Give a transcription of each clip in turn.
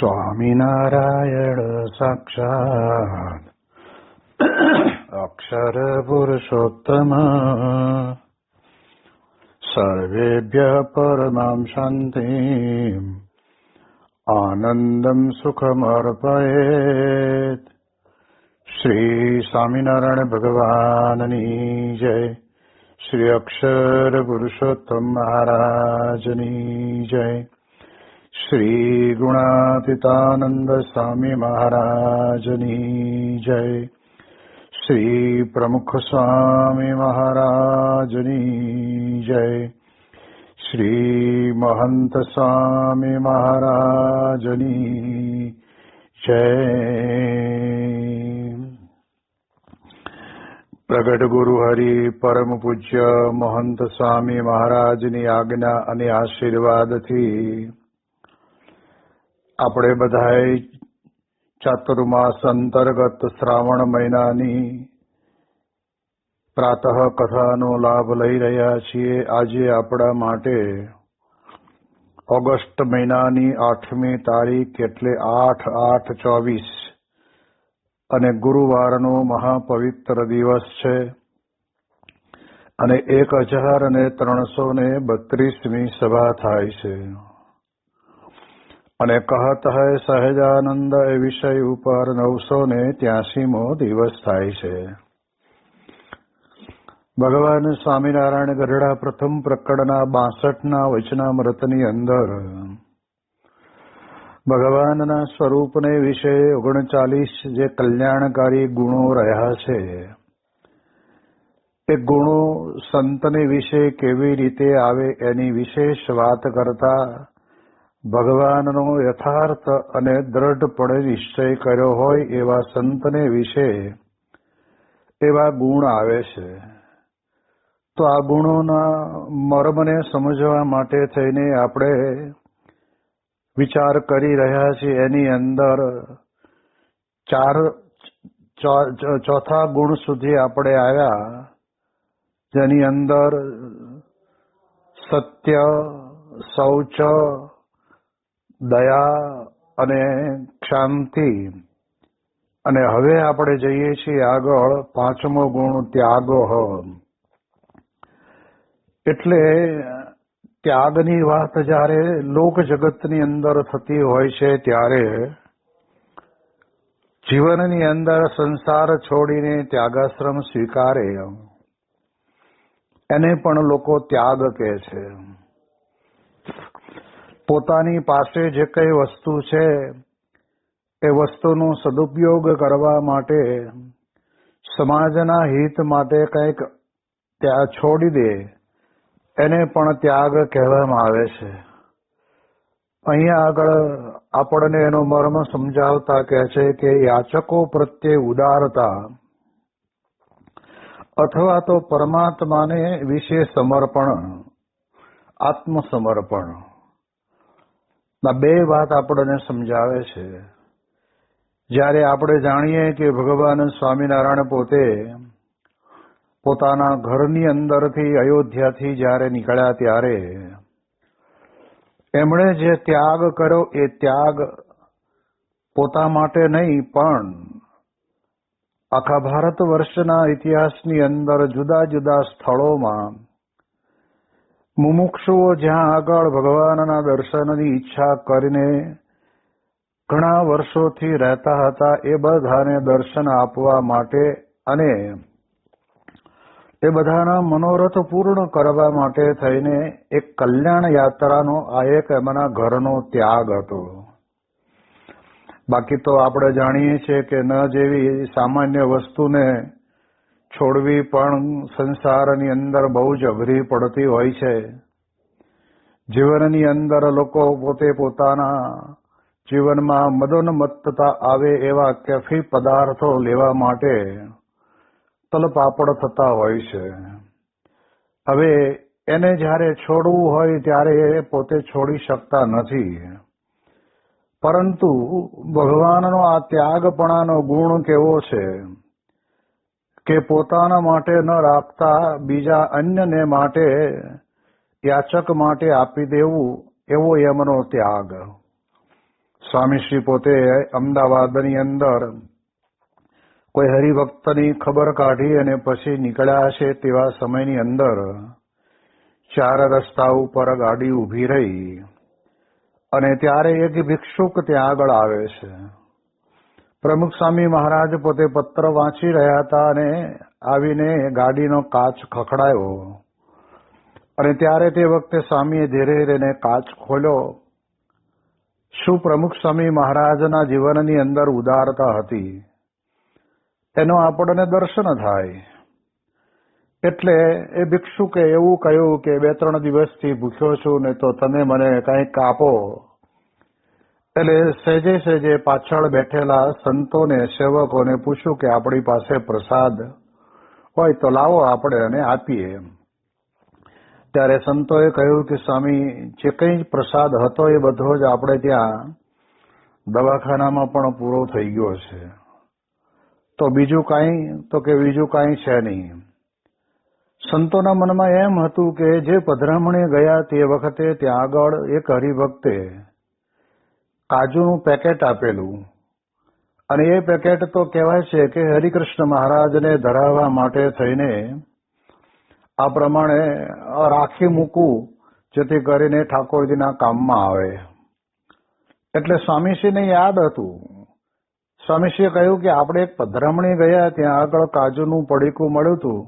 સ્વામિનારાયણ સાક્ષાત અક્ષર પુરુષોત્તમ સર્વેભ્યઃ પરમાં શાંતિં આનંદં સુખમર્પયેત. શ્રી સ્વામિનારાયણ ભગવાનની જય. શ્રી અક્ષર પુરુષોત્તમ મહારાજની જય. શ્રી ગુણાતીતાનંદ સ્વામી મહારાજની જય. શ્રી પ્રમુખ સ્વામી મહારાજની જય. શ્રી મહંત સ્વામી મહારાજની જય. પ્રગટ ગુરુ હરિ પરમ પૂજ્ય મહંત સ્વામી મહારાજની આજ્ઞા અને આશીર્વાદથી આપણે બધાએ ચાતુર્માસ અંતર્ગત શ્રાવણ મહિનાની પ્રાતઃ કથાનો લાભ લઈ રહ્યા છીએ. આજે આપણા માટે ઓગસ્ટ મહિનાની 8મી તારીખ એટલે 8/8/24 અને ગુરુવારનો મહાપવિત્ર દિવસ છે અને 1332મી સભા થાય છે. અને કહત હૈ સહજાનંદ એ વિષય ઉપર 983મો દિવસ થાય છે. ભગવાન સ્વામિનારાયણ ગઢડા પ્રથમ પ્રકરણના 62ના વચનામૃતની અંદર ભગવાનના સ્વરૂપને વિશે 39 જે કલ્યાણકારી ગુણો રહ્યા છે એ ગુણો સંતને વિશે કેવી રીતે આવે એની વિશેષ વાત કરતા ભગવાનનો યથાર્થ અને દ્રઢપણે નિશ્ચય કર્યો હોય એવા સંતને વિશે એવા ગુણ આવે છે. તો આ ગુણોના મર્મને સમજવા માટે થઈને આપણે વિચાર કરી રહ્યા છીએ. એની અંદર ચોથા ગુણ સુધી આપણે આવ્યા, જેની અંદર સત્ય, શૌચ, દયા અને ક્ષાંતિ. અને હવે આપણે જઈએ છીએ આગળ 5મો ગુણ ત્યાગ. એટલે ત્યાગની વાત જ્યારે લોક જગતની અંદર થતી હોય છે ત્યારે જીવનની અંદર સંસાર છોડીને ત્યાગાશ્રમ સ્વીકારે એને પણ લોકો ત્યાગ કહે છે. પોતાની પાસે જે કઈ વસ્તુ છે એ વસ્તુનો સદુપયોગ કરવા માટે, સમાજના હિત માટે કંઈક ત્યાં છોડી દે એને પણ ત્યાગ કહેવામાં આવે છે. અહીંયા આગળ આપણને એનો મર્મ સમજાવતા કહે છે કે યાચકો પ્રત્યે ઉદારતા અથવા તો પરમાત્માને વિશે સમર્પણ, આત્મસમર્પણ, આ બે વાત આપણને સમજાવે છે. જ્યારે આપણે જાણીએ કે ભગવાન સ્વામિનારાયણ પોતે પોતાના ઘરની અંદરથી અયોધ્યાથી જ્યારે નીકળ્યા ત્યારે એમણે જે ત્યાગ કર્યો એ ત્યાગ પોતા માટે નહીં પણ આખા ભારત વર્ષના ઇતિહાસની અંદર જુદા જુદા સ્થળોમાં મુમુક્ષુઓ જ્યાં આગળ ભગવાનના દર્શનની ઈચ્છા કરીને ઘણા વર્ષોથી રહેતા હતા એ બધાને દર્શન આપવા માટે અને એ બધાના મનોરથ પૂર્ણ કરવા માટે થઈને એક કલ્યાણ યાત્રાનો આ એક એમના ઘરનો ત્યાગ હતો. બાકી તો આપણે જાણીએ છીએ કે ન જેવી સામાન્ય વસ્તુને છોડવી પણ સંસારની અંદર બહુ જ અઘરી પડતી હોય છે. જીવનની અંદર લોકો પોતે પોતાના જીવનમાં મદોન્મત્તતા આવે એવા કેફી પદાર્થો લેવા માટે તલપાપડ થતા હોય છે. હવે એને જ્યારે છોડવું હોય ત્યારે એ પોતે છોડી શકતા નથી. પરંતુ ભગવાનનો આ ત્યાગપણાનો ગુણ કેવો છે કે પોતાના માટે ન રાખતા બીજા અન્યને માટે, યાચક માટે આપી દેવું, એવો એમનો ત્યાગ. સ્વામીશ્રી પોતે અમદાવાદની અંદર કોઈ હરિભક્તની ખબર કાઢી અને પછી નીકળ્યા છે તેવા સમયની અંદર 4 રસ્તા ઉપર ગાડી ઊભી રહી અને ત્યારે એક ભિક્ષુક ત્યાં આગળ આવે છે. પ્રમુખ સ્વામી મહારાજ પોતે પત્ર વાંચી રહ્યા હતા અને આવીને ગાડીનો કાચ ખખડાયો અને ત્યારે તે વખતે સ્વામીએ ધીરે ધીરે કાચ ખોલ્યો. શું પ્રમુખ સ્વામી મહારાજના જીવનની અંદર ઉદારતા હતી એનો આપણને દર્શન થાય. એટલે એ ભિક્ષુકે એવું કહ્યું કે 2-3 દિવસથી ભૂખ્યો છું ને તો તમે મને કંઈક આપો. એટલે સહેજે સહેજે પાછળ બેઠેલા સંતોને સેવકોને પૂછ્યું કે આપણી પાસે પ્રસાદ હોય તો લાવો આપણે અને આપીએ. ત્યારે સંતોએ કહ્યું કે સ્વામી જે કંઈ પ્રસાદ હતો એ બધો જ આપણે ત્યાં દવાખાનામાં પણ પૂરો થઈ ગયો છે, તો બીજું કાંઈ? તો કે બીજું કાંઈ છે નહીં. સંતોના મનમાં એમ હતું કે જે પધરામણે ગયા તે વખતે ત્યાં આગળ એક હરિભક્તે કાજુનું પેકેટ આપેલું અને એ પેકેટ તો કહેવાય છે કે હરિકૃષ્ણ મહારાજને ધરાવવા માટે થઈને આ પ્રમાણે રાખી મૂકવું જેથી કરીને ઠાકોરજીના કામમાં આવે. એટલે સ્વામીશ્રીને યાદ હતું. સ્વામીશ્રીએ કહ્યું કે આપણે એક પધરામણી ગયા ત્યાં આગળ કાજુનું પડીકું મળ્યું હતું,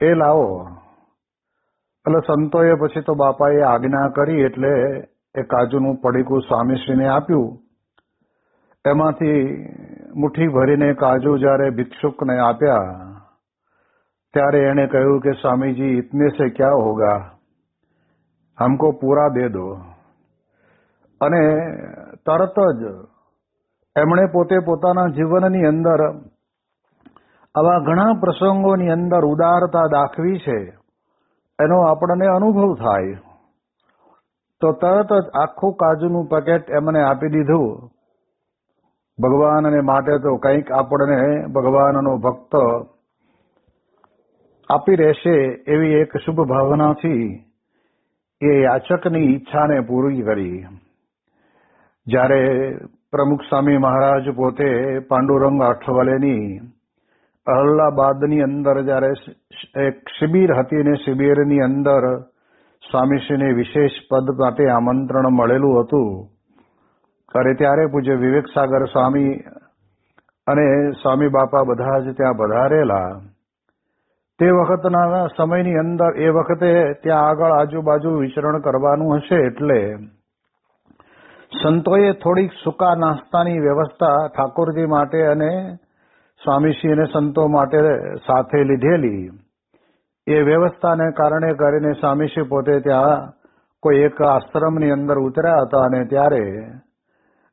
એ લાવો. એટલે સંતોએ પછી તો બાપાએ આજ્ઞા કરી એટલે એ કાજુનું પડીકું સ્વામીશ્રીને આપ્યું. એમાંથી મુઠ્ઠી ભરીને કાજુ જ્યારે ભિક્ષુકને આપ્યા ત્યારે એણે કહ્યું કે સ્વામીજી ઇતને સે ક્યા હોગા, હમકો પૂરા દે દો. અને તરત જ એમણે પોતે પોતાના જીવનની અંદર આવા ઘણા પ્રસંગોની અંદર ઉદારતા દાખવી છે એનો આપણને અનુભવ થાય. તો તરત જ આખું કાજુનું પેકેટ એમને આપી દીધું. ભગવાનને માટે તો કંઈક આપણને ભગવાનનો ભક્ત આપી રહેશે એવી એક શુભ ભાવનાથી એ યાચકની ઈચ્છાને પૂરી કરી. જ્યારે પ્રમુખ સ્વામી મહારાજ પોતે પાંડુરંગ અઠવાલેની અહલ્યાબાદની અંદર જ્યારે એક શિબિર હતી ને શિબિરની અંદર સ્વામીશ્રીને વિશેષ પદ માટે આમંત્રણ મળેલું હતું. અને ત્યારે પૂજ્ય વિવેક સાગર સ્વામી અને સ્વામી બાપા બધા જ ત્યાં પધારેલા. તે વખતના સમયની અંદર એ વખતે ત્યાં આગળ આજુબાજુ વિચરણ કરવાનું હશે એટલે સંતોએ થોડીક સૂકા નાસ્તાની વ્યવસ્થા ઠાકોરજી માટે અને સ્વામીશ્રી અને સંતો માટે સાથે લીધેલી. એ વ્યવસ્થાને કારણે કરીને સ્વામીશ્રી પોતે ત્યાં કોઈ એક આશ્રમની અંદર ઉતર્યા હતા અને ત્યારે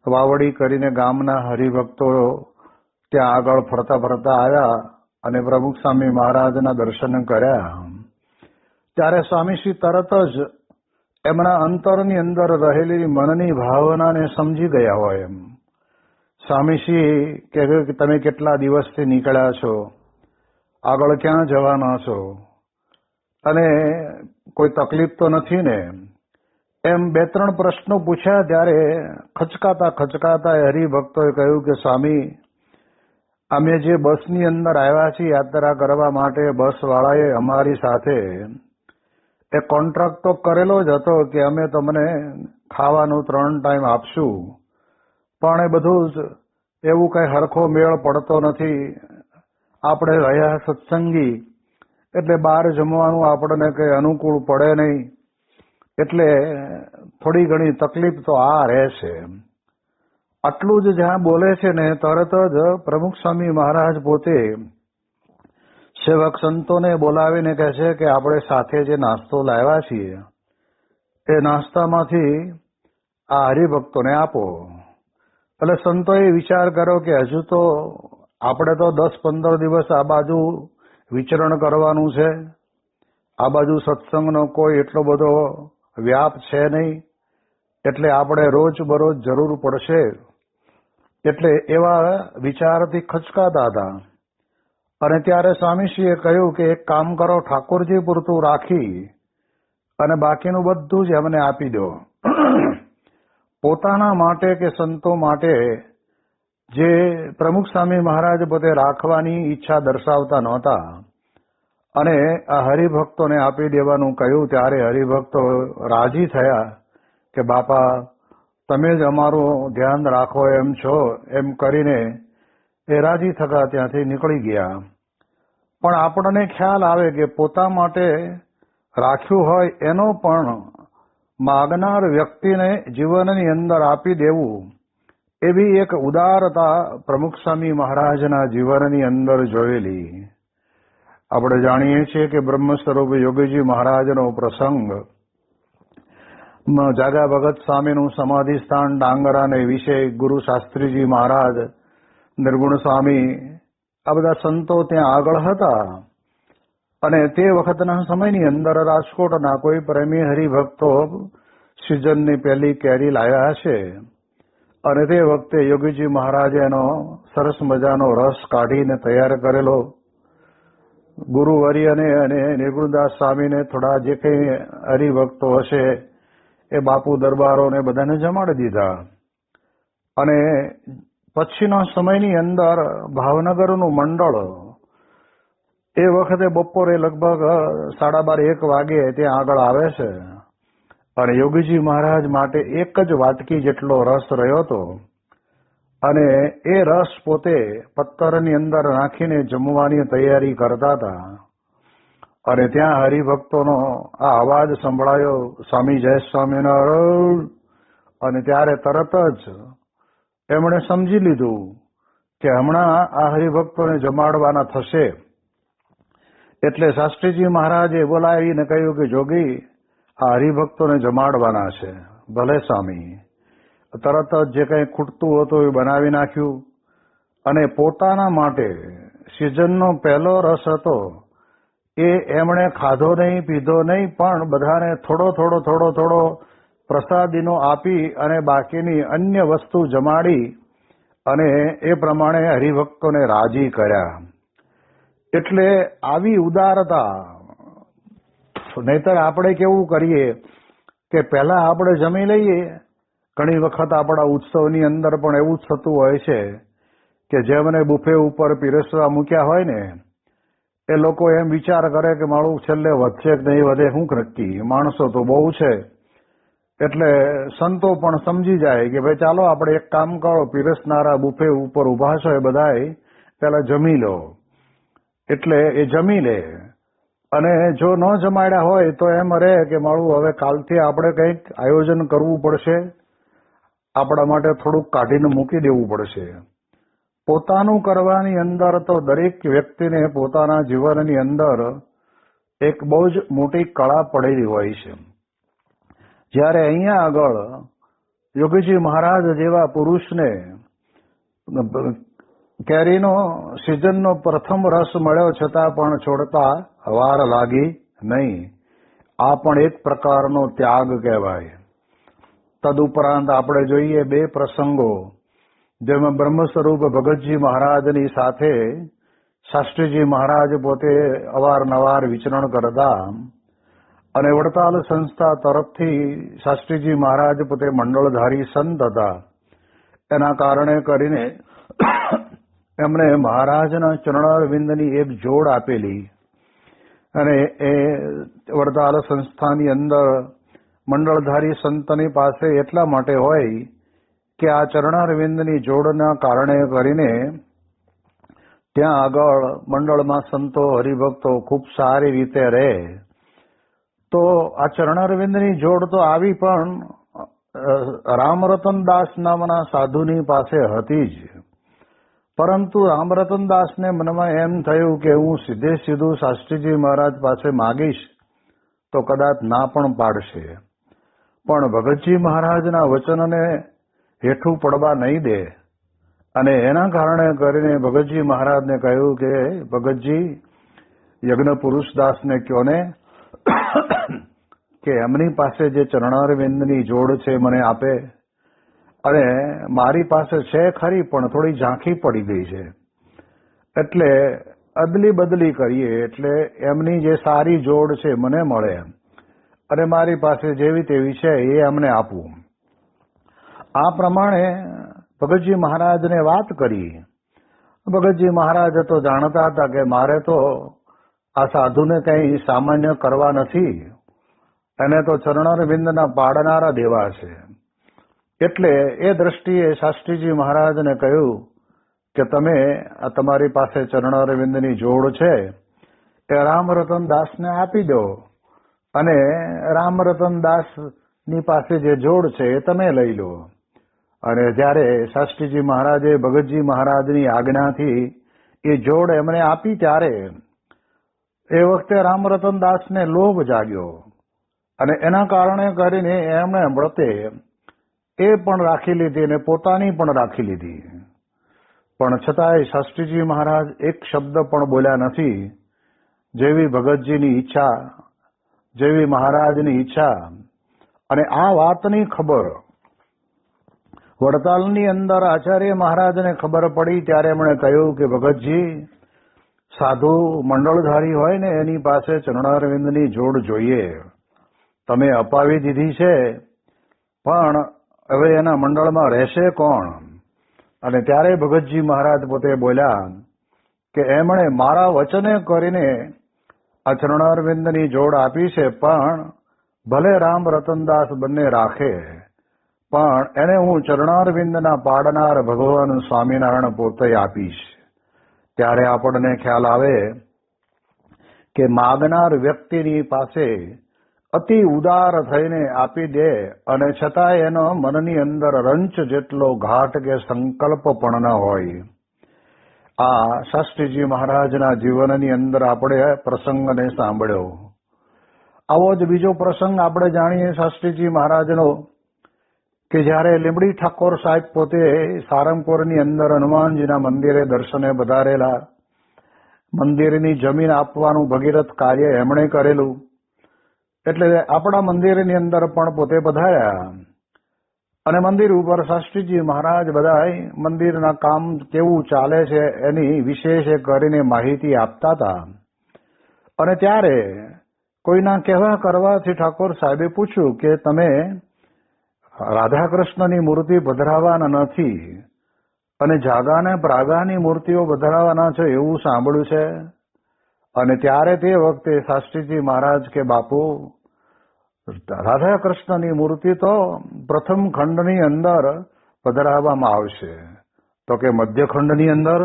વાવડી કરીને ગામના હરિભક્તો ત્યાં આગળ ફરતા ફરતા આવ્યા અને પ્રમુખ સ્વામી મહારાજના દર્શન કર્યા. ત્યારે સ્વામીશ્રી તરત જ એમના અંતરની અંદર રહેલી મનની ભાવનાને સમજી ગયા હોય એમ. સ્વામીશ્રી કહ્યું કે તમે કેટલા દિવસથી નીકળ્યા છો, આગળ ક્યાં જવાના છો અને કોઈ તકલીફ તો નથી ને? એમ 2-3 પ્રશ્નો પૂછ્યા. ત્યારે ખચકાતા ખચકાતા હરિભક્તોએ કહ્યું કે સ્વામી અમે જે બસની અંદર આવ્યા છીએ યાત્રા કરવા માટે, બસવાળાએ અમારી સાથે એ કોન્ટ્રાક્ટ તો કરેલો જ હતો કે અમે તમને ખાવાનું 3 ટાઈમ આપશું, પણ એ બધું જ એવું કઈ હરખો મેળ પડતો નથી. આપણે રહ્યા સત્સંગી એટલે બહાર જમવાનું આપણને કઈ અનુકૂળ પડે નહીં, એટલે થોડી ઘણી તકલીફ તો આ રહેશે. આટલું જ જ્યાં બોલે છે ને તરત જ પ્રમુખ સ્વામી મહારાજ પોતે સેવક સંતોને બોલાવીને કહે છે કે આપણે સાથે જે નાસ્તો લાવ્યા છીએ એ નાસ્તામાંથી આ હરિભક્તોને આપો. એટલે સંતોએ વિચાર કર્યો કે હજુ તો આપણે તો 10-15 દિવસ આ બાજુ વિચરણ કરવાનું છે, આ બાજુ સત્સંગનો કોઈ એટલો બધો વ્યાપ છે નહીં, એટલે આપણે રોજ બરોજ જરૂર પડશે. એટલે એવા વિચારથી ખચકાતા હતા. અને ત્યારે સ્વામીશ્રીએ કહ્યું કે એક કામ કરો, ઠાકોરજી પૂરતું રાખી અને બાકીનું બધું જ એમને આપી દો. પોતાના માટે કે સંતો માટે જે પ્રમુખ સ્વામી મહારાજ પોતે રાખવાની ઈચ્છા દર્શાવતા નહોતા અને આ હરિભક્તોને આપી દેવાનું કહ્યું ત્યારે હરિભક્તો રાજી થયા કે બાપા તમે જ અમારું ધ્યાન રાખો એમ છો એમ કરીને એ રાજી થતા ત્યાંથી નીકળી ગયા. પણ આપણને ખ્યાલ આવે કે પોતા માટે રાખ્યું હોય એનો પણ માગનાર વ્યક્તિને જીવનની અંદર આપી દેવું એવી એક ઉદારતા પ્રમુખ સ્વામી મહારાજના જીવનની અંદર જોયેલી. આપણે જાણીએ છીએ કે બ્રહ્મ સ્વરૂપ યોગીજી મહારાજનો પ્રસંગ જાગા ભગત સ્વામીનું સમાધિ સ્થાન ડાંગરાને વિશે ગુરુ શાસ્ત્રીજી મહારાજ, નિર્ગુણ સ્વામી, આ બધા સંતો ત્યાં આગળ હતા અને તે વખતના સમયની અંદર રાજકોટના કોઈ પ્રેમી હરિભક્તો સિઝનની પહેલી કેરી લાવ્યા હશે અને તે વખતે યોગીજી મહારાજે એનો સરસ મજાનો રસ કાઢીને તૈયાર કરેલો. ગુરુવર્યને અને નિર્ગુણદાસ સ્વામીને થોડા જે કંઈ હરિભક્તો હશે એ બાપુ દરબારોને બધાને જમાડી દીધા. અને પછીના સમયની અંદર ભાવનગરનું મંડળ એ વખતે બપોરે લગભગ 12:30-1 વાગે ત્યાં આગળ આવે છે અને યોગીજી મહારાજ માટે એક જ વાટકી જેટલો રસ રહ્યો હતો અને એ રસ પોતે પત્તરની અંદર નાખીને જમવાની તૈયારી કરતા હતા અને ત્યાં હરિભક્તોનો આ અવાજ સંભળાયો, સ્વામી જય સ્વામિનારાયણ. અને ત્યારે તરત જ એમણે સમજી લીધું કે હમણાં આ હરિભક્તોને જમાડવાના થશે. એટલે શાસ્ત્રીજી મહારાજે બોલાવીને કહ્યું કે જોગી, આ હરિભક્તોને જમાડવાના છે. ભલે સ્વામી. તરત જ જે કંઈ ખૂટતું હતું એ બનાવી નાખ્યું અને પોતાના માટે સિઝનનો પહેલો રસ હતો એ એમણે ખાધો નહીં, પીધો નહીં, પણ બધાને થોડો પ્રસાદીનો આપી અને બાકીની અન્ય વસ્તુ જમાડી અને એ પ્રમાણે હરિભક્તોને રાજી કર્યા. એટલે આવી ઉદારતા. નહીતર આપણે કેવું કરીએ કે પહેલા આપણે જમી લઈએ. ઘણી વખત આપણા ઉત્સવની અંદર પણ એવું જ થતું હોય છે કે જેમને બુફે ઉપર પીરસવા મૂક્યા હોય ને એ લોકો એમ વિચાર કરે કે મારું છેલ્લે વધશે કે નહીં વધે, શું નક્કી, માણસો તો બહુ છે. એટલે સંતો પણ સમજી જાય કે ભાઈ ચાલો આપણે એક કામ કરો, પીરસનારા બુફે ઉપર ઉભા છો એ બધાય પેલા જમી લો. એટલે એ જમી લે અને જો ન જમાડ્યા હોય તો એમ રહે કે મારું હવે કાલથી આપણે કંઈક આયોજન કરવું પડશે, આપણા માટે થોડુંક કાઢીને મૂકી દેવું પડશે. પોતાનું કરવાની અંદર તો દરેક વ્યક્તિને પોતાના જીવનની અંદર એક બહુ જ મોટી કળા પડેલી હોય છે. જ્યારે અહીંયા આગળ યોગીજી મહારાજ જેવા પુરુષને કેરીનો સિઝનનો પ્રથમ રસ મળ્યો છતાં પણ છોડતા વાર લાગી નહીં. આ પણ એક પ્રકારનો ત્યાગ કહેવાય. તદુપરાંત આપણે જોઈએ 2 પ્રસંગો જેમાં બ્રહ્મ સ્વરૂપ ભગતજી મહારાજની સાથે શાસ્ત્રીજી મહારાજ પોતે અવારનવાર વિચરણ કરતા અને વડતાલ સંસ્થા તરફથી શાસ્ત્રીજી મહારાજ પોતે મંડળધારી સંત હતા. એના કારણે કરીને એમણે મહારાજના ચરણારવિંદની એક જોડ આપેલી અને એ વડતાલ સંસ્થાની અંદર મંડળધારી સંતની પાસે એટલા માટે હોય કે આ ચરણારવિંદની જોડના કારણે કરીને ત્યાં આગળ મંડળમાં સંતો હરિભક્તો ખૂબ સારી રીતે રહે. તો આ ચરણારવિંદની જોડ તો આવી પણ રામરતનદાસ નામના સાધુની પાસે હતી જ. પરંતુ રામરતનદાસને મનમાં એમ થયું કે હું સીધું શાસ્ત્રીજી મહારાજ પાસે માગીશ તો કદાચ ના પણ પાડશે, પણ ભગતજી મહારાજના વચનને હેઠું પડવા નહીં દે. અને એના કારણે કરીને ભગતજી મહારાજને કહ્યું કે ભગતજી, યજ્ઞ પુરુષદાસને કહો ને કે એમની પાસે જે ચરણારવિંદની જોડ છે મને આપે. અને મારી પાસે છે ખરી પણ થોડી ઝાંખી પડી ગઈ છે, એટલે અદલી બદલી કરીએ એટલે એમની જે સારી જોડ છે મને મળે અને મારી પાસે જેવી તેવી છે એ એમને આપવું. આ પ્રમાણે ભગતજી મહારાજને વાત કરી. ભગતજી મહારાજ તો જાણતા હતા કે મારે તો આ સાધુને કંઈ સામાન્ય કરવા નથી, એને તો ચરણારવિંદના પાડનારા દેવા છે. એટલે એ દ્રષ્ટિએ શાસ્ત્રીજી મહારાજને કહ્યું કે તમે આ તમારી પાસે ચરણારવિંદની જોડ છે એ રામરતન દાસને આપી દો, અને રામરતન દાસની પાસે જે જોડ છે એ તમે લઈ લો. અને જ્યારે શાસ્ત્રીજી મહારાજે ભગતજી મહારાજની આજ્ઞાથી એ જોડ એમણે આપી ત્યારે એ વખતે રામરતન દાસને લોભ જાગ્યો, અને એના કારણે કરીને એમણે વ્રતે એ પણ રાખી લીધી અને પોતાની પણ રાખી લીધી. પણ છતાંય શાસ્ત્રીજી મહારાજ એક શબ્દ પણ બોલ્યા નથી. જેવી ભગતજીની ઈચ્છા, જેવી મહારાજની ઈચ્છા, અને આ વાતની ખબર વડતાલની અંદર આચાર્ય મહારાજને ખબર પડી ત્યારે એમણે કહ્યું કે ભગતજી, સાધુ મંડળધારી હોય ને એની પાસે ચરણારવિંદની જોડ જોઈએ. તમે અપાવી દીધી છે, પણ હવે એના મંડળમાં રહેશે કોણ? અને ત્યારે ભગતજી મહારાજ પોતે બોલ્યા કે એમણે મારા વચને કરીને આ ચરણારવિંદની જોડ આપી છે, પણ ભલે રામ રતનદાસ બંને રાખે, પણ એને હું ચરણારવિંદના પાડનાર ભગવાન સ્વામિનારાયણ પોતે આપીશ. ત્યારે આપણને ખ્યાલ આવે કે માગનાર વ્યક્તિની પાસે અતિ ઉદાર થઈને આપી દે, અને છતાંય એનો મનની અંદર રંચ જેટલો ઘાટ કે સંકલ્પ પણ ન હોય. આ શાસ્ત્રીજી મહારાજના જીવનની અંદર આપણે પ્રસંગને સાંભળ્યો. આવો જ બીજો પ્રસંગ આપણે જાણીએ શાસ્ત્રીજી મહારાજનો કે જ્યારે લીંબડી ઠાકોર સાહેબ પોતે સારંગપુરની અંદર હનુમાનજીના મંદિરે દર્શને પધારેલા, મંદિરની જમીન આપવાનું ભગીરથ કાર્ય એમણે કરેલું, એટલે આપણા મંદિરની અંદર પણ પોતે પધાર્યા, અને મંદિર ઉપર શાસ્ત્રીજી મહારાજ બધા મંદિરના કામ કેવું ચાલે છે એની વિશેષ કરીને માહિતી આપતા હતા. અને ત્યારે કોઈના કહેવા કરવાથી ઠાકોર સાહેબે પૂછ્યું કે તમે રાધા કૃષ્ણની મૂર્તિ પધરાવાના નથી અને જાગાને પ્રાગાની મૂર્તિઓ પધરાવાના છે એવું સાંભળ્યું છે. અને ત્યારે તે વખતે શાસ્ત્રીજી મહારાજ કે બાપુ, રાધા કૃષ્ણની મૂર્તિ તો પ્રથમ ખંડની અંદર પધરાવવામાં આવશે. તો કે મધ્યખંડની અંદર?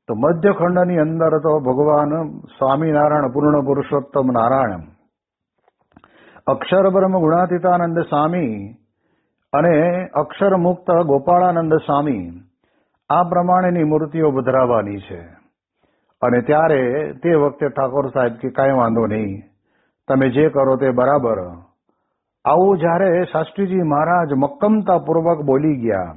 તો મધ્યખંડની અંદર તો ભગવાન સ્વામિનારાયણ પૂર્ણ પુરુષોત્તમ નારાયણ, અક્ષર બ્રહ્મ ગુણાતીતાનંદ સ્વામી અને અક્ષર મુક્ત ગોપાળાનંદ સ્વામી, આ પ્રમાણેની મૂર્તિઓ પધરાવવાની છે. અને ત્યારે તે વખતે ઠાકોર સાહેબ કે કાંઈ વાંધો નહીં, તમે જે કરો તે બરાબર. આવું જ્યારે શાસ્ત્રીજી મહારાજ મક્કમતાપૂર્વક બોલી ગયા,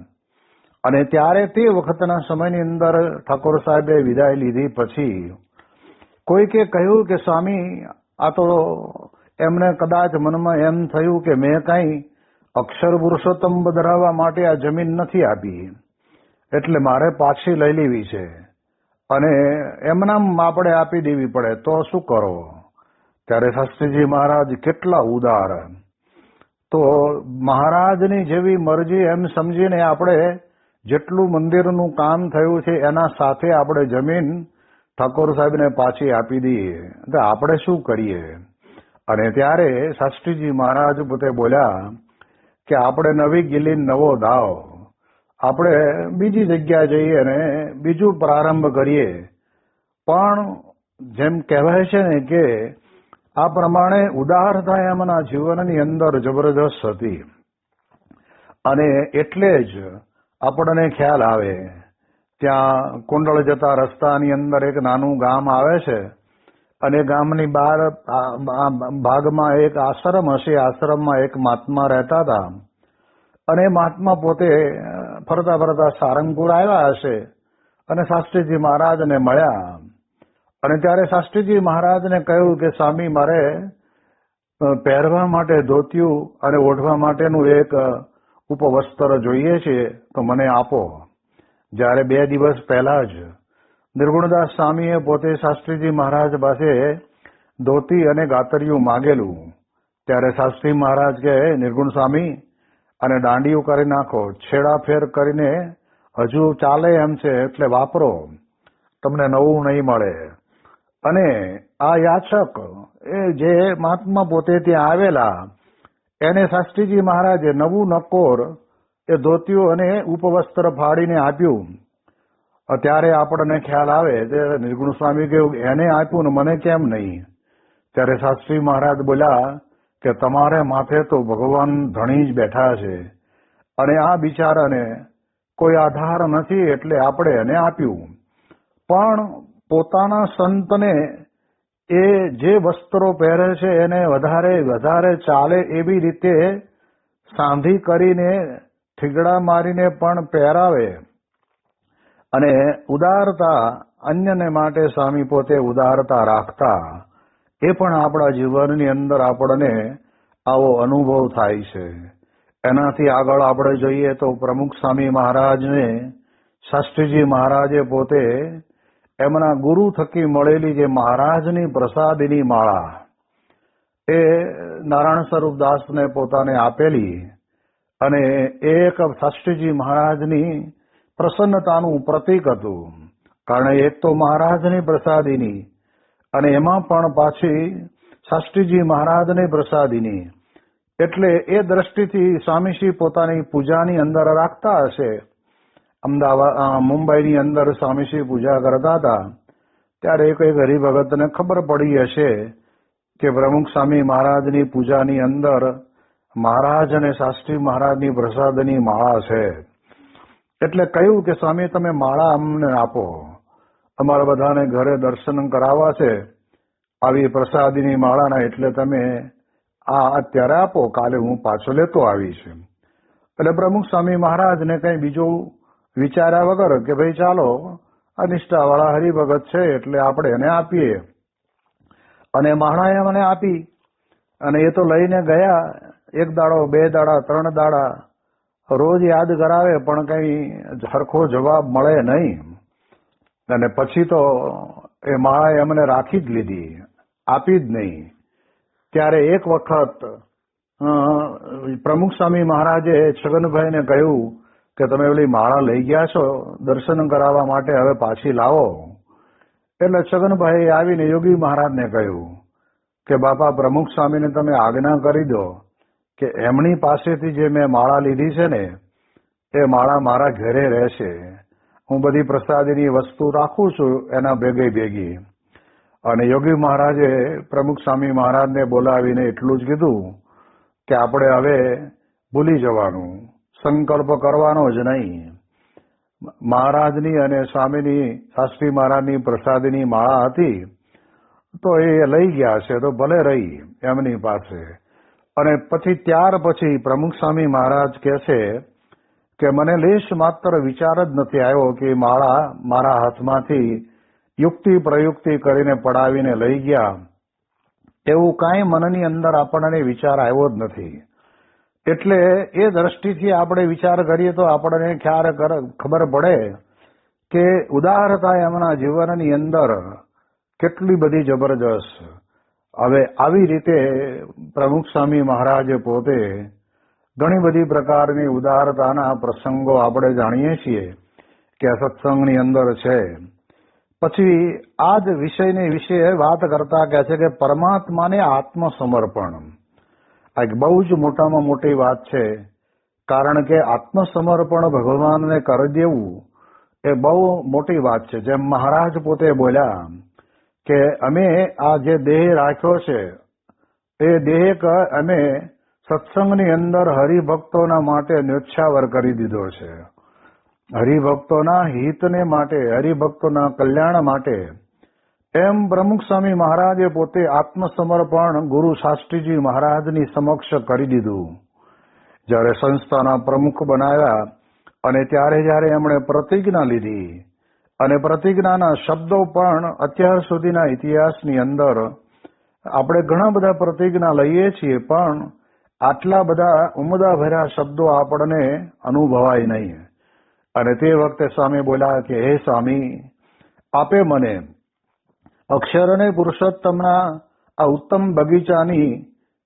અને ત્યારે તે વખતના સમયની અંદર ઠાકોર સાહેબે વિદાય લીધી પછી કોઈકે કહ્યું કે સ્વામી, આ તો એમને કદાચ મનમાં એમ થયું કે મેં કાંઈ અક્ષર પુરુષોત્તમ પધરાવવા માટે આ જમીન નથી આપી, એટલે મારે પાછી લઈ લેવી છે, અને એમનામ આપણે આપી દેવી પડે, તો શું કરો? ત્યારે શાસ્ત્રીજી મહારાજ કેટલા ઉદાર! તો મહારાજની જેવી મરજી એમ સમજીને આપણે જેટલું મંદિરનું કામ થયું છે એના સાથે આપણે જમીન ઠાકોર સાહેબને પાછી આપી દઈએ, તો આપણે શું કરીએ? અને ત્યારે શાસ્ત્રીજી મહારાજ પોતે બોલ્યા કે આપણે નવી ગિલી નવો દાવ, આપણે બીજી જગ્યા જઈએ અને બીજું પ્રારંભ કરીએ. પણ જેમ કહેવાય છે ને કે આ પ્રમાણે ઉદારતા એમના જીવનની અંદર જબરદસ્ત હતી, અને એટલે જ આપણને ખ્યાલ આવે. ત્યાં કુંડળ જતા રસ્તાની અંદર એક નાનું ગામ આવે છે, અને ગામની બહાર ભાગમાં એક આશ્રમ હશે. આશ્રમમાં એક મહાત્મા રહેતા હતા, અને મહાત્મા પોતે ફરતા ફરતા સારંગપુર આવ્યા હશે અને શાસ્ત્રીજી મહારાજને મળ્યા. અને ત્યારે શાસ્ત્રીજી મહારાજને કહ્યું કે સ્વામી, મારે પહેરવા માટે ધોતિયું અને ઓઢવા માટેનું એક ઉપવસ્ત્ર જોઈએ છે, તો મને આપો. જ્યારે 2 દિવસ પહેલા જ નિર્ગુણદાસ સ્વામીએ પોતે શાસ્ત્રીજી મહારાજ પાસે ધોતી અને ગાતરિયું માગેલું. ત્યારે શાસ્ત્રી મહારાજ કહે, નિર્ગુણ સ્વામી, અને દાંડિયું કરી નાખો, છેડાફેર કરીને હજુ ચાલે એમ છે એટલે વાપરો, તમને નવું નહીં મળે. અને આ યાચક એ જે મહાત્મા પોતે ત્યાં આવેલા એને શાસ્ત્રીજી મહારાજે નવું નકોર એ ધોતિયું અને ઉપવસ્ત્ર ફાડીને આપ્યું. ત્યારે આપણને ખ્યાલ આવે કે નિર્ગુણ સ્વામી કહ્યું એને આપ્યું ને મને કેમ નહીં? ત્યારે શાસ્ત્રી મહારાજ બોલ્યા કે તમારે માથે તો ભગવાન ધણી જ બેઠા છે અને આ બિચારાને કોઈ આધાર નથી એટલે આપણે એને આપ્યું. પણ પોતાના સંતને એ જે વસ્ત્રો પહેરે છે એને વધારે ચાલે એવી રીતે સાંધી કરીને થીગડા મારીને પણ પહેરાવે. અને ઉદારતા અન્યને માટે સ્વામી પોતે ઉદારતા રાખતા એ પણ આપણા જીવનની અંદર આપણને આવો અનુભવ થાય છે. એનાથી આગળ આપણે જોઈએ તો પ્રમુખ સ્વામી મહારાજને શાસ્ત્રીજી મહારાજે પોતે એમના ગુરુ થકી મળેલી જે મહારાજની પ્રસાદીની માળા એ નારાયણ સ્વરૂપ દાસને પોતાને આપેલી અને એક શાસ્ત્રીજી મહારાજની પ્રસન્નતાનું પ્રતીક હતું. કારણ એક તો મહારાજની પ્રસાદીની અને એમાં પણ પાછી શાસ્ત્રીજી મહારાજની પ્રસાદીની, એટલે એ દ્રષ્ટિથી સ્વામીશ્રી પોતાની પૂજાની અંદર રાખતા હશે. મુંબઈની અંદર સ્વામીશ્રી પૂજા કરતા હતા ત્યારે એક હરિભગતને ખબર પડી હશે કે પ્રમુખ સ્વામી મહારાજની પૂજાની અંદર મહારાજ અને શાસ્ત્રી મહારાજની પ્રસાદની માળા છે. એટલે કહ્યું કે સ્વામી તમે માળા અમને આપો, અમારા બધાને ઘરે દર્શન કરાવવા છે આવી પ્રસાદીની માળાના, એટલે તમે આ અત્યારે આપો, કાલે હું પાછો લેતો આવીશ. એટલે પ્રમુખ સ્વામી મહારાજને કઈ બીજું વિચાર્યા વગર કે ભાઈ ચાલો આ નિષ્ઠાવાળા હરિભગત છે એટલે આપણે એને આપીએ. અને માળા મને આપી અને એ તો લઈને ગયા. એક દાડો, 2 દાડા, 3 દાડા રોજ યાદ કરાવે પણ કઈ સરખો જવાબ મળે નહીં. અને પછી તો એ માળા એમને રાખી જ લીધી, આપી જ નહીં. ત્યારે એક વખત પ્રમુખ સ્વામી મહારાજે છગનભાઈને કહ્યું કે તમે ઓલી માળા લઈ ગયા છો દર્શન કરાવવા માટે, હવે પાછી લાવો. એટલે છગનભાઈ આવીને યોગી મહારાજને કહ્યું કે બાપા પ્રમુખ સ્વામીને તમે આજ્ઞા કરી દો કે એમની પાસેથી જે મેં માળા લીધી છે ને એ માળા મારા ઘરે રહેશે. હું બધી પ્રસાદીની વસ્તુ રાખું છું એના ભેગી. અને યોગી મહારાજે પ્રમુખ સ્વામી મહારાજને બોલાવીને એટલું જ કીધું કે આપણે હવે ભૂલી જવાનું, સંકલ્પ કરવાનો જ નહીં. મહારાજની અને સ્વામીની શાસ્ત્રી મહારાજની પ્રસાદીની માળા હતી તો એ લઈ ગયા છે તો ભલે રહી એમની પાસે. અને પછી ત્યાર પછી પ્રમુખ સ્વામી મહારાજ કહે છે કે મને લેશ માત્ર વિચાર જ નથી આવ્યો કે માળા મારા હાથમાંથી યુક્તિ પ્રયુક્તિ કરીને પડાવીને લઈ ગયા, એવું કાંઈ મનની અંદર આપણને વિચાર આવ્યો જ નથી. એટલે એ દ્રષ્ટિથી આપણે વિચાર કરીએ તો આપણને ખબર પડે કે ઉદારતા એમના જીવનની અંદર કેટલી બધી જબરજસ્ત. હવે આવી રીતે પ્રમુખ સ્વામી મહારાજે પોતે ઘણી બધી પ્રકારની ઉદારતાના પ્રસંગો આપણે જાણીએ છીએ કે આ સત્સંગની અંદર છે. પછી આ જ વિષયની વિશે વાત કરતા કહે છે કે પરમાત્માને આત્મસમર્પણ આ એક બહુ જ મોટામાં મોટી વાત છે. કારણ કે આત્મસમર્પણ ભગવાનને કરી દેવું એ બહુ મોટી વાત છે. જેમ મહારાજ પોતે બોલ્યા કે અમે આ જે દેહ રાખ્યો છે એ દેહ અમે સત્સંગની અંદર હરિભક્તોના માટે ન્યોછાવર કરી દીધો છે. હરિભક્તોના હિતને માટે, હરિભક્તોના કલ્યાણ માટે. એમ પ્રમુખ સ્વામી મહારાજે પોતે આત્મસમર્પણ ગુરુ શાસ્ત્રીજી મહારાજની સમક્ષ કરી દીધું. જ્યારે સંસ્થાના પ્રમુખ બનાવ્યા અને જ્યારે એમણે પ્રતિજ્ઞા લીધી અને પ્રતિજ્ઞાના શબ્દો પણ અત્યાર સુધીના ઇતિહાસની અંદર આપણે ઘણા બધા પ્રતિજ્ઞા લઈએ છીએ પણ આટલા બધા ઉમદા ભર્યા શબ્દો આપણને અનુભવાય નહીં. અને તે વખતે સ્વામી બોલ્યા કે હે સ્વામી, આપે મને અક્ષર અને પુરુષોત્તમના આ ઉત્તમ બગીચાની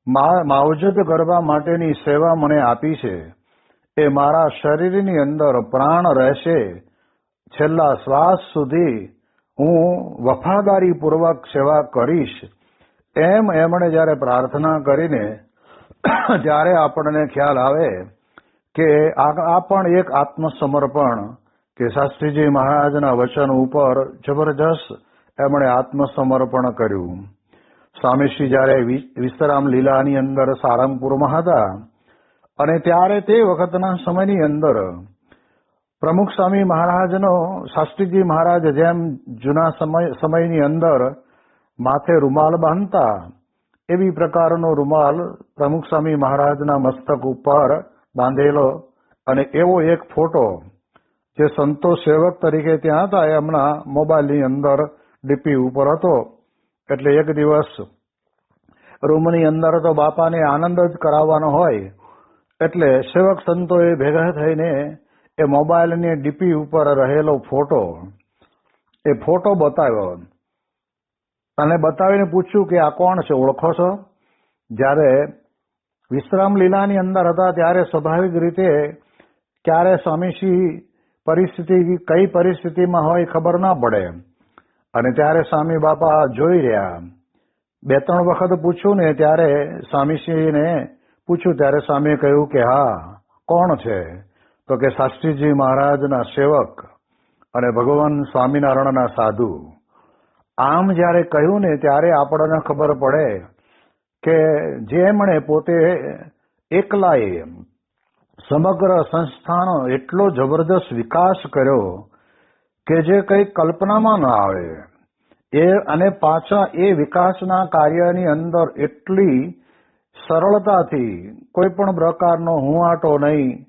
માવજત કરવા માટેની સેવા મને આપી છે. એ મારા શરીરની અંદર પ્રાણ રહેશે, છેલ્લા શ્વાસ સુધી હું વફાદારીપૂર્વક સેવા કરીશ, એમ એમણે જ્યારે પ્રાર્થના કરીને ત્યારે આપણને ખ્યાલ આવે કે આ પણ એક આત્મસમર્પણ, કે શાસ્ત્રીજી મહારાજના વચન ઉપર જબરજસ્ત એમણે આત્મસમર્પણ કર્યું. સ્વામીશ્રી જ્યારે વિશ્રામ લીલાની અંદર સારંગપુરમાં હતા અને ત્યારે તે વખતના સમયની અંદર પ્રમુખ સ્વામી મહારાજનો, શાસ્ત્રીજી મહારાજ જેમ જૂના સમયની અંદર માથે રૂમાલ બાંધતા એવી પ્રકારનો રૂમાલ પ્રમુખ સ્વામી મહારાજના મસ્તક ઉપર બાંધેલો, અને એવો એક ફોટો જે સંતો સેવક તરીકે ત્યાં હતા એમના મોબાઈલની અંદર ડીપી ઉપર હતો. એટલે એક દિવસ રૂમની અંદર તો બાપાને આનંદ જ કરાવવાનો હોય એટલે સેવક સંતોએ ભેગા થઈને એ મોબાઈલની ડીપી ઉપર રહેલો ફોટો બતાવ્યો અને બતાવીને પૂછ્યું કે આ કોણ છે, ઓળખો છો? જ્યારે વિશ્રામ લીલાની અંદર હતા ત્યારે સ્વાભાવિક રીતે ક્યારે સ્વામીશ્રી કઈ પરિસ્થિતિમાં હોય ખબર ના પડે, અને ત્યારે સ્વામી બાપા જોઈ રહ્યા. 2-3 વખત પૂછ્યું ને ત્યારે સ્વામીશ્રીને પૂછ્યું ત્યારે સ્વામીએ કહ્યું કે હા, કોણ છે? તો કે શાસ્ત્રીજી મહારાજના સેવક અને ભગવાન સ્વામિનારાયણના સાધુ. આમ જ્યારે કહ્યું ને ત્યારે આપણને ખબર પડે કે જેમણે પોતે એકલાએ સમગ્ર સંસ્થાનો એટલો જબરદસ્ત વિકાસ કર્યો કે જે કઈ કલ્પનામાં ન આવે, અને પાછા એ વિકાસના કાર્યની અંદર એટલી સરળતાથી કોઈ પણ પ્રકારનો હુંઆટો નહીં,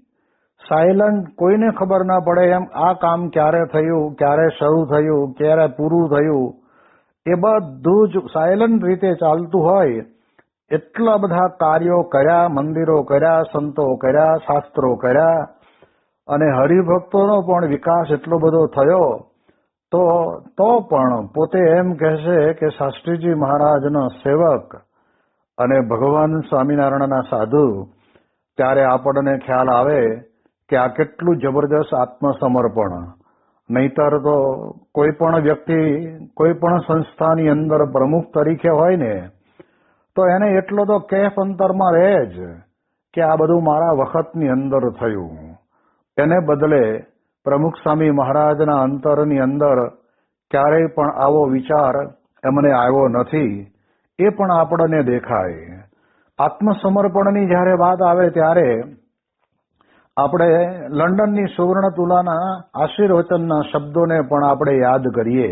સાયલન્ટ, કોઈને ખબર ના પડે એમ આ કામ ક્યારે થયું, ક્યારે શરૂ થયું, ક્યારે પૂરું થયું, એ બધું જ સાયલન્ટ રીતે ચાલતું હોય. એટલા બધા કાર્યો કર્યા, મંદિરો કર્યા, સંતો કર્યા, શાસ્ત્રો કર્યા, અને હરિભક્તોનો પણ વિકાસ એટલો બધો થયો. તો પણ પોતે એમ કહેશે કે શાસ્ત્રીજી મહારાજનો સેવક અને ભગવાન સ્વામિનારાયણના સાધુ. ત્યારે આપણને ખ્યાલ આવે કે આ કેટલું જબરજસ્ત આત્મસમર્પણ. નહીતર તો કોઈ પણ વ્યક્તિ કોઈ પણ સંસ્થાની અંદર પ્રમુખ તરીકે હોય ને તો એને એટલો તો કેફ અંતરમાં રહે જ કે આ બધું મારા વખતની અંદર થયું. એને બદલે પ્રમુખ સ્વામી મહારાજના અંતરની અંદર ક્યારેય પણ આવો વિચાર એમને આવ્યો નથી, એ પણ આપણને દેખાય. આત્મસમર્પણની જ્યારે વાત આવે ત્યારે આપણે લંડનની સુવર્ણ તુલાના આશીર્વચનના શબ્દોને પણ આપણે યાદ કરીએ.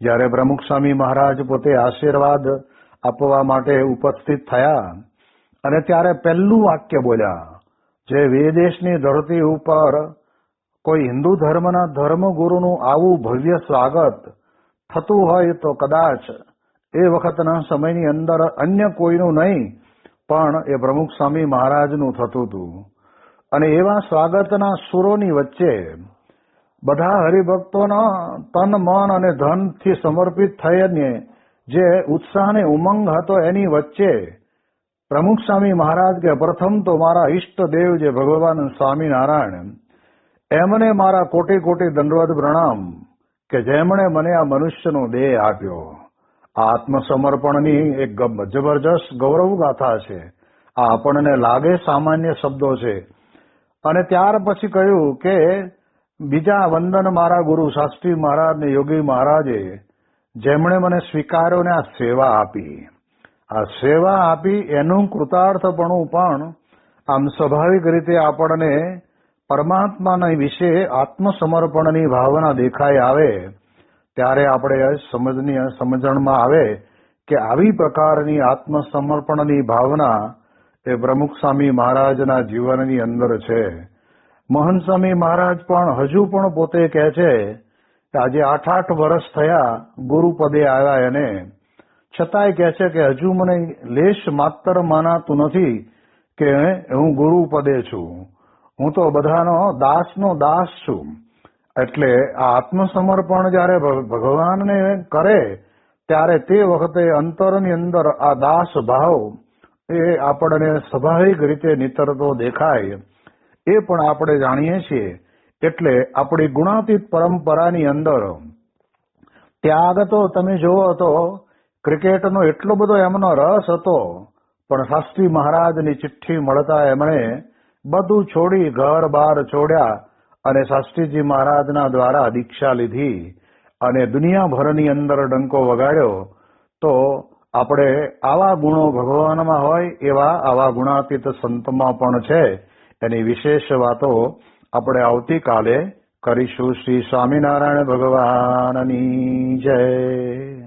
જ્યારે પ્રમુખ સ્વામી મહારાજ પોતે આશીર્વાદ આપવા માટે ઉપસ્થિત થયા અને ત્યારે પહેલું વાક્ય બોલ્યા, જે વિદેશની ધરતી ઉપર કોઈ હિન્દુ ધર્મના ધર્મગુરુનું આવું ભવ્ય સ્વાગત થતું હોય તો કદાચ એ વખતના સમયની અંદર અન્ય કોઈનું નહીં પણ એ પ્રમુખ સ્વામી મહારાજનું થતું હતું. અને એવા સ્વાગતના સુરોની વચ્ચે બધા હરિભક્તોના તન, મન અને ધનથી સમર્પિત થઈને જે ઉત્સાહ અને ઉમંગ હતો એની વચ્ચે પ્રમુખ સ્વામી મહારાજ કે પ્રથમ તો મારા ઈષ્ટદેવ જે ભગવાન સ્વામિનારાયણ, એમને મારા કોટી કોટી દંડવત પ્રણામ કે જેમણે મને આ મનુષ્યનો દેહ આપ્યો. આ આત્મસમર્પણની એક જબરજસ્ત ગૌરવ ગાથા છે. આ આપણને લાગે સામાન્ય શબ્દો છે. અને ત્યાર પછી કહ્યું કે બીજા વંદન મારા ગુરુ શાસ્ત્રી મહારાજ ને યોગી મહારાજે જેમણે મને સ્વીકાર્યો ને આ સેવા આપી એનું કૃતાર્થપણું પણ આમ સ્વાભાવિક રીતે આપણને પરમાત્માના વિશે આત્મસમર્પણની ભાવના દેખાઈ આવે ત્યારે આપણે સમજણમાં આવે કે આવી પ્રકારની આત્મસમર્પણની ભાવના એ પ્રમુખ સ્વામી મહારાજના જીવનની અંદર છે. મહંત સ્વામી મહારાજ પણ હજુ પણ પોતે કહે છે કે આજે 8 વર્ષ થયા ગુરુ પદે આવ્યા એને, છતાંય કહે છે કે હજુ મને લેશ માત્ર માનાતું નથી કે હું ગુરુ પદે છું, હું તો બધાનો દાસનો દાસ છું. એટલે આ આત્મસમર્પણ જયારે ભગવાનને કરે ત્યારે તે વખતે અંતરની અંદર આ દાસ ભાવ એ આપણને સ્વાભાવિક રીતે નિતરતો દેખાય. એ પણ આપણે જાણીએ છીએ. એટલે આપણી ગુણાતીત પરંપરાની અંદર ત્યાગ તો તમે જુઓ તો ક્રિકેટનો એટલો બધો એમનો રસ હતો, પણ શાસ્ત્રી મહારાજની ચિઠ્ઠી મળતા એમણે બધું છોડી, ઘર બાર છોડ્યા અને શાસ્ત્રીજી મહારાજના દ્વારા દીક્ષા લીધી અને દુનિયાભરની અંદર ડંકો વગાડ્યો. તો આપણે આવા ગુણો ભગવાનમાં હોય એવા આવા ગુણાતીત સંતમાં પણ છે. એની વિશેષ વાતો આપણે આવતીકાલે કરીશું. શ્રી સ્વામિનારાયણ ભગવાનની જય.